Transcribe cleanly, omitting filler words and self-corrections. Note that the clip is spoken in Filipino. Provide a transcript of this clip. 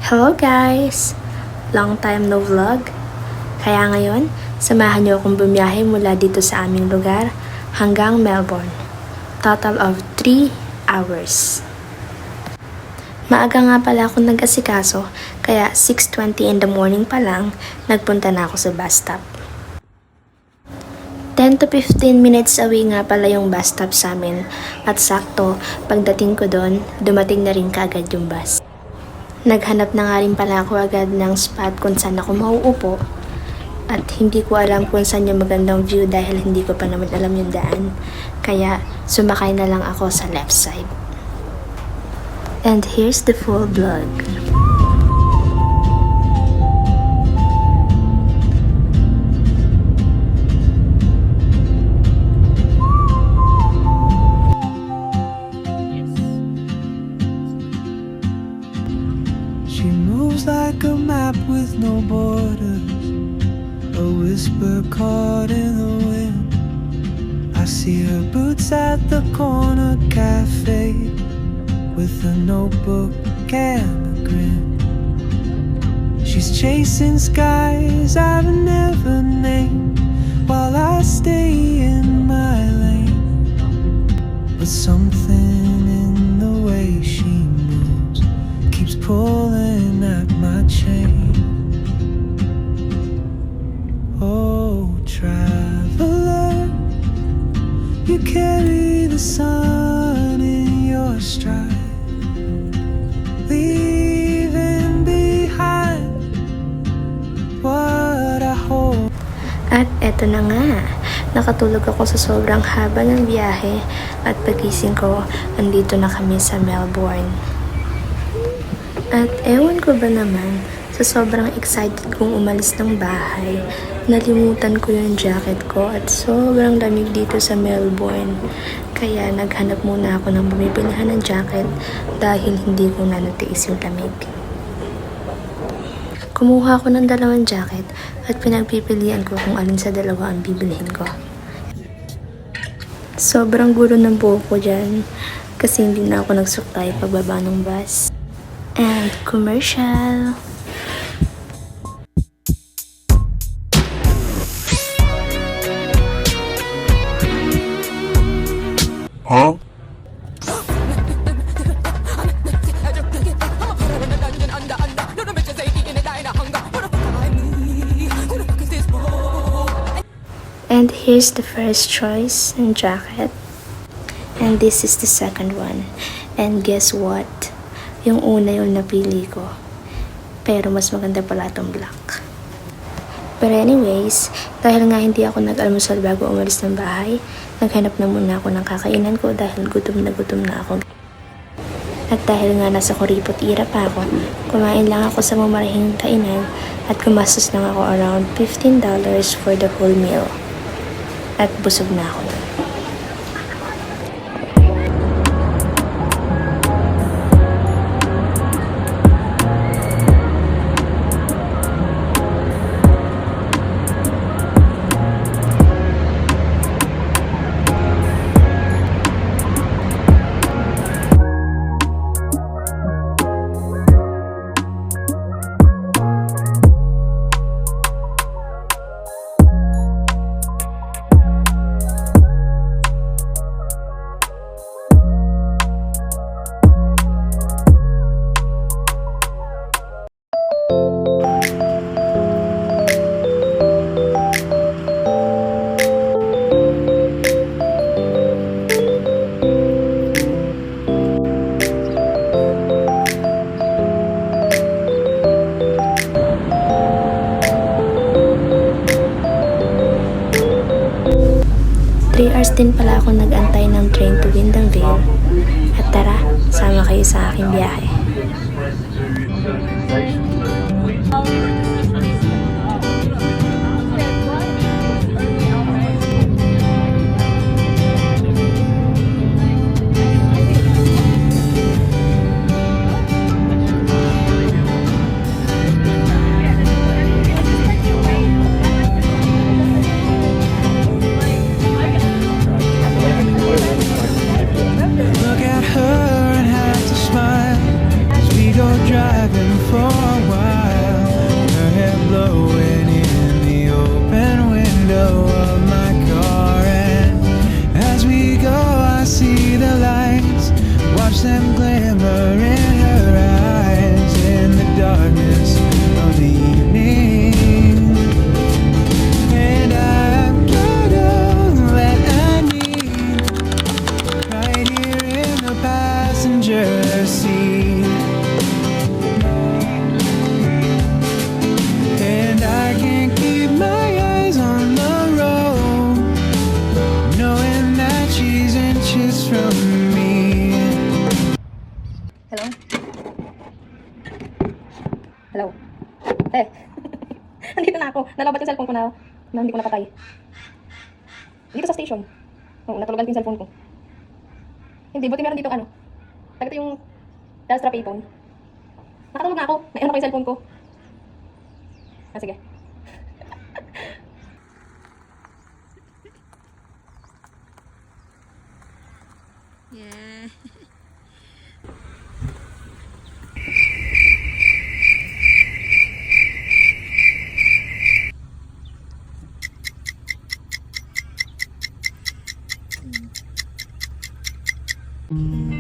Hello guys! Long time no vlog. Kaya ngayon, samahan niyo akong bumiyahe mula dito sa aming lugar hanggang Melbourne. Total of 3 hours. Maaga nga pala akong nag-asikaso, kaya 6:20 in the morning pa lang, nagpunta na ako sa bus stop. 10 to 15 minutes away nga pala yung bus stop sa amin at sakto, pagdating ko doon, dumating na rin kaagad yung bus. Naghanap na nga rin pala ako agad ng spot kung saan ako mauupo at hindi ko alam kung saan yung magandang view dahil hindi ko pa naman alam yung daan. Kaya sumakay na lang ako sa left side. And here's the full vlog. She moves like a map with no borders, a whisper caught in the wind. I see her boots at the corner cafe, with a notebook and a grin. She's chasing skies I've never named, while I stay in my lane. But something in the way she moves keeps pulling at my chain. Oh, traveler, you carry the sun in your stride, leaving behind what I hold. At eto na nga, nakatulog ako sa sobrang haba ng biyahe at pagising ko, andito na kami sa Melbourne. At ewan ko ba naman, sa sobrang excited kong umalis ng bahay, nalimutan ko yung jacket ko at sobrang lamig dito sa Melbourne. Kaya naghanap muna ako ng bumibilihan ng jacket dahil hindi ko na natiis yung lamig. Kumuha ako ng 2 jacket at pinagpipilian ko kung alin sa dalawa ang bibilihin ko. Sobrang gulo ng buhok ko dyan kasi hindi na ako nagsuklay pagbaba ng bus. And commercial. Huh? And here's the first choice and jacket. And this is the second one. And guess what? Yung una yung napili ko. Pero mas maganda pala itong black. But anyways, dahil nga hindi ako nag-almusal bago umalis ng bahay, naghanap na muna ako ng kakainan ko dahil gutom na ako. At dahil nga nasa kuripot ira pa ako, kumain lang ako sa mamarahing kainan at gumastos lang ako around $15 for the whole meal. At busog na ako doon. Hours din pala ako nag-antay ng train to Wyndhamville. At tara, sama kayo sa aking biyahe. Look at her and have to smile. Hello? Andito na ako. Nalabat yung cellphone ko na hindi ko napatay. Dito sa station. Oo, natulugan ko yung cellphone ko. Hindi, buti meron dito ano. Tagato yung Telstra payphone. Nakatulog na ako. Naiwan ko yung cellphone ko. Sige. Yeah. Mm.